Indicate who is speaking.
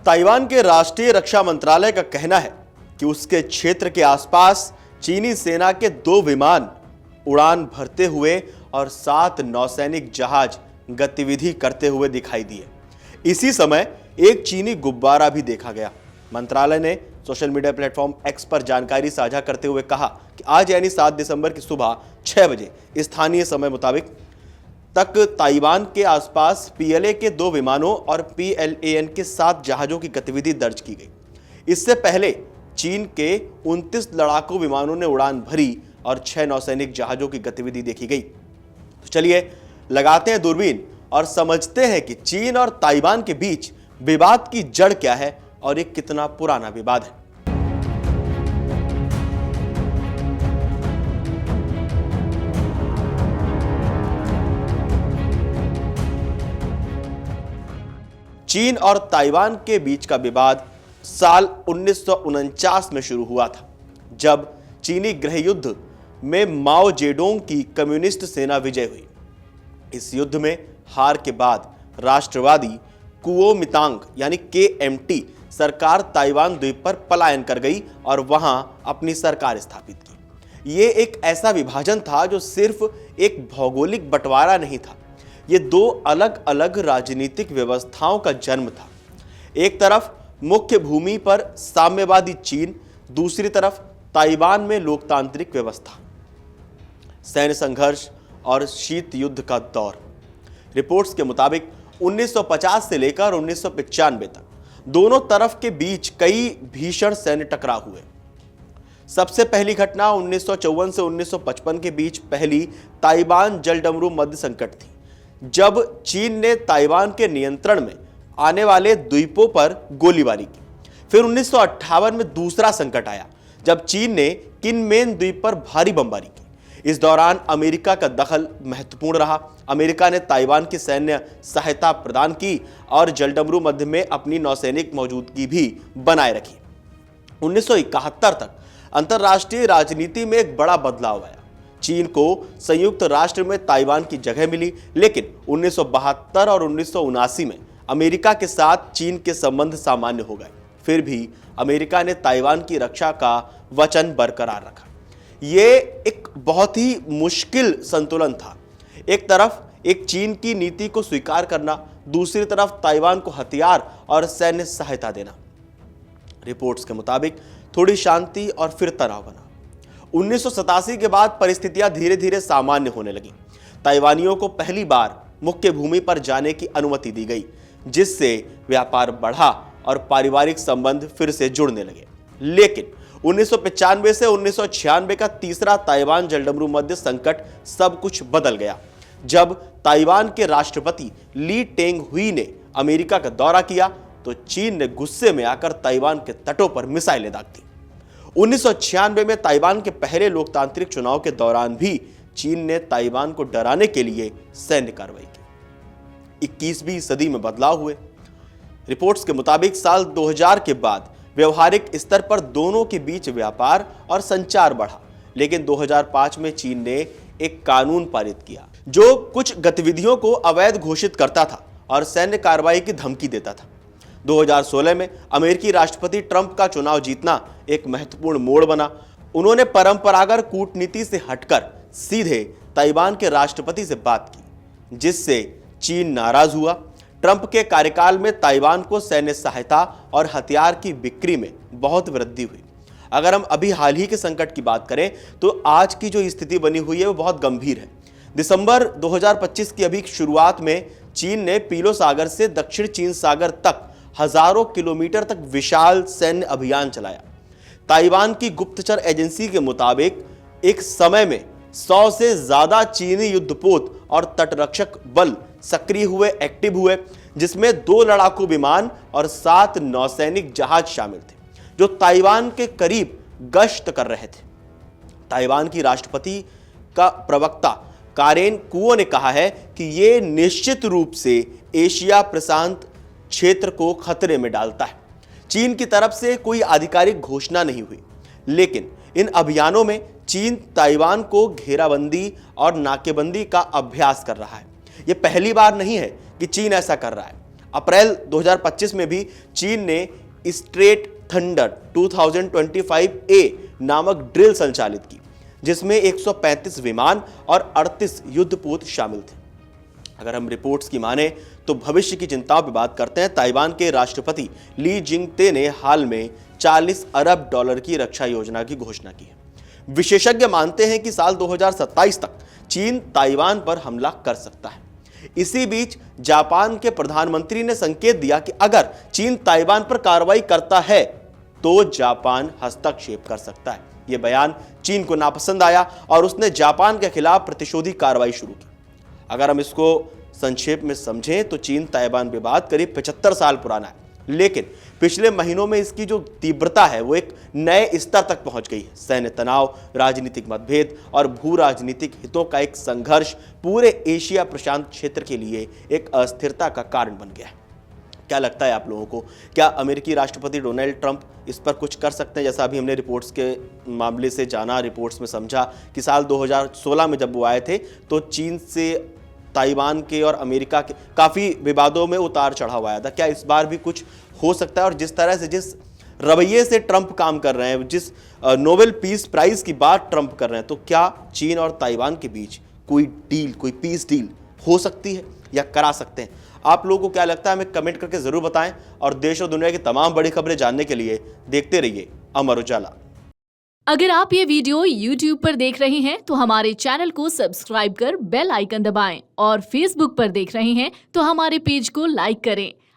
Speaker 1: Taiwan के राष्ट्रीय रक्षा मंत्रालय का कहना है कि उसके क्षेत्र के आसपास चीनी सेना के 2 विमान उड़ान भरते हुए और 7 नौसैनिक जहाज गतिविधि करते हुए दिखाई दिए। इसी समय एक चीनी गुब्बारा भी देखा गया। मंत्रालय ने सोशल मीडिया प्लेटफॉर्म एक्स पर जानकारी साझा करते हुए कहा कि आज यानी 7 दिसंबर की सुबह 6 बजे स्थानीय समय मुताबिक तक ताइवान के आसपास पीएलए के 2 विमानों और पीएलएएन के 7 जहाजों की गतिविधि दर्ज की गई। इससे पहले चीन के 29 लड़ाकू विमानों ने उड़ान भरी और 6 नौसैनिक जहाजों की गतिविधि देखी गई। तो चलिए लगाते हैं दूरबीन और समझते हैं कि चीन और ताइवान के बीच विवाद की जड़ क्या है और ये कितना पुराना विवाद है। चीन और ताइवान के बीच का विवाद साल 1949 में शुरू हुआ था, जब चीनी गृह युद्ध में माओ जेडोंग की कम्युनिस्ट सेना विजय हुई। इस युद्ध में हार के बाद राष्ट्रवादी कुओमितांग यानी KMT सरकार ताइवान द्वीप पर पलायन कर गई और वहां अपनी सरकार स्थापित की। ये एक ऐसा विभाजन था जो सिर्फ एक भौगोलिक बंटवारा नहीं था, ये 2 अलग अलग राजनीतिक व्यवस्थाओं का जन्म था। एक तरफ मुख्य भूमि पर साम्यवादी चीन, दूसरी तरफ ताइवान में लोकतांत्रिक व्यवस्था। सैन्य संघर्ष और शीत युद्ध का दौर। रिपोर्ट्स के मुताबिक 1950 से लेकर 1995 तक दोनों तरफ के बीच कई भीषण सैन्य टकराव हुए। सबसे पहली घटना 1954 से 1955 के बीच पहली ताइवान जलडमरू मध्य संकट थी, जब चीन ने ताइवान के नियंत्रण में आने वाले द्वीपों पर गोलीबारी की। फिर 1958 में दूसरा संकट आया, जब चीन ने किनमेन द्वीप पर भारी बमबारी की। इस दौरान अमेरिका का दखल महत्वपूर्ण रहा। अमेरिका ने ताइवान की सैन्य सहायता प्रदान की और जलडमरू मध्य में अपनी नौसैनिक मौजूदगी भी बनाए रखी। 1971 तक अंतर्राष्ट्रीय राजनीति में एक बड़ा बदलाव आया। चीन को संयुक्त राष्ट्र में ताइवान की जगह मिली, लेकिन 1972 और 1979 में अमेरिका के साथ चीन के संबंध सामान्य हो गए। फिर भी अमेरिका ने ताइवान की रक्षा का वचन बरकरार रखा। ये एक बहुत ही मुश्किल संतुलन था। एक तरफ एक चीन की नीति को स्वीकार करना, दूसरी तरफ ताइवान को हथियार और सैन्य सहायता देना। रिपोर्ट्स के मुताबिक थोड़ी शांति और फिर तनाव बना। 1987 के बाद परिस्थितियां धीरे धीरे सामान्य होने लगी। ताइवानियों को पहली बार मुख्य भूमि पर जाने की अनुमति दी गई, जिससे व्यापार बढ़ा और पारिवारिक संबंध फिर से जुड़ने लगे। लेकिन 1995 से 1996 का तीसरा ताइवान जलडमरू मध्य संकट सब कुछ बदल गया, जब ताइवान के राष्ट्रपति ली टेंग हुई ने अमेरिका का दौरा किया तो चीन ने गुस्से में आकर ताइवान के तटों पर मिसाइलें दाग दी। 1996 में ताइवान के पहले लोकतांत्रिक चुनाव के दौरान भी चीन ने ताइवान को डराने के लिए सैन्य कार्रवाई की। 21वीं सदी में बदलाव हुए। रिपोर्ट्स के मुताबिक साल 2000 के बाद व्यवहारिक स्तर पर दोनों के बीच व्यापार और संचार बढ़ा, लेकिन 2005 में चीन ने एक कानून पारित किया जो कुछ गतिविधियों को अवैध घोषित करता था और सैन्य कार्रवाई की धमकी देता था। 2016 में अमेरिकी राष्ट्रपति ट्रंप का चुनाव जीतना एक महत्वपूर्ण मोड़ बना। उन्होंने परंपरागत कूटनीति से हटकर सीधे ताइवान के राष्ट्रपति से बात की, जिससे चीन नाराज हुआ। ट्रंप के कार्यकाल में ताइवान को सैन्य सहायता और हथियार की बिक्री में बहुत वृद्धि हुई। अगर हम अभी हाल ही के संकट की बात करें तो आज की जो स्थिति बनी हुई है वो बहुत गंभीर है। दिसंबर 2025 की अभी शुरुआत में चीन ने पीलो सागर से दक्षिण चीन सागर तक हजारों किलोमीटर तक विशाल सैन्य अभियान चलाया। ताइवान की गुप्तचर एजेंसी के मुताबिक एक समय में 100 से ज्यादा चीनी युद्धपोत और तटरक्षक बल सक्रिय हुए, एक्टिव हुए, जिसमें 2 लड़ाकू विमान और 7 नौसैनिक जहाज शामिल थे, जो ताइवान के करीब गश्त कर रहे थे। ताइवान की राष्ट्रपति का प्रवक्ता कारेन कुओ ने कहा है कि यह निश्चित रूप से एशिया प्रशांत क्षेत्र को खतरे में डालता है। चीन की तरफ से कोई आधिकारिक घोषणा नहीं हुई, लेकिन इन अभियानों में चीन ताइवान को घेराबंदी और नाकेबंदी का अभ्यास कर रहा है। यह पहली बार नहीं है कि चीन ऐसा कर रहा है। अप्रैल 2025 में भी चीन ने स्ट्रेट थंडर 2025A नामक ड्रिल संचालित की, जिसमें 135 विमान और 38 युद्धपोत शामिल थे। अगर हम रिपोर्ट्स की माने तो भविष्य की चिंताओं पर बात करते हैं। ताइवान के राष्ट्रपति ली जिंगते ने हाल में 40 अरब डॉलर की रक्षा योजना की घोषणा की है। विशेषज्ञ मानते हैं कि साल 2027 तक चीन ताइवान पर हमला कर सकता है। इसी बीच जापान के प्रधानमंत्री ने संकेत दिया कि अगर चीन ताइवान पर कार्रवाई करता है तो जापान हस्तक्षेप कर सकता है। यह बयान चीन को नापसंद आया और उसने जापान के खिलाफ प्रतिशोधी कार्रवाई शुरू की। अगर हम इसको संक्षेप में समझें तो चीन ताइवान विवाद करीब 75 साल पुराना है, लेकिन पिछले महीनों में इसकी जो तीव्रता है वो एक नए स्तर तक पहुंच गई है। सैन्य तनाव, राजनीतिक मतभेद और भू राजनीतिक हितों का एक संघर्ष पूरे एशिया प्रशांत क्षेत्र के लिए एक अस्थिरता का कारण बन गया है। क्या लगता है आप लोगों को, क्या अमेरिकी राष्ट्रपति डोनाल्ड ट्रंप इस पर कुछ कर सकते हैं? जैसा अभी हमने रिपोर्ट्स के मामले से जाना, रिपोर्ट्स में समझा कि साल 2016 में जब वो आए थे तो चीन से ताइवान के और अमेरिका के काफ़ी विवादों में उतार चढ़ाव आया था। क्या इस बार भी कुछ हो सकता है? और जिस तरह से, जिस रवैये से ट्रंप काम कर रहे हैं, जिस नोबेल पीस प्राइज की बात ट्रंप कर रहे हैं, तो क्या चीन और ताइवान के बीच कोई डील, कोई पीस डील हो सकती है या करा सकते हैं? आप लोगों को क्या लगता है, हमें कमेंट करके जरूर बताएं। और देश और दुनिया की तमाम बड़ी खबरें जानने के लिए देखते रहिए अमर उजाला।
Speaker 2: अगर आप ये वीडियो YouTube पर देख रहे हैं तो हमारे चैनल को सब्सक्राइब कर बेल आइकन दबाएं और Facebook पर देख रहे हैं तो हमारे पेज को लाइक करें।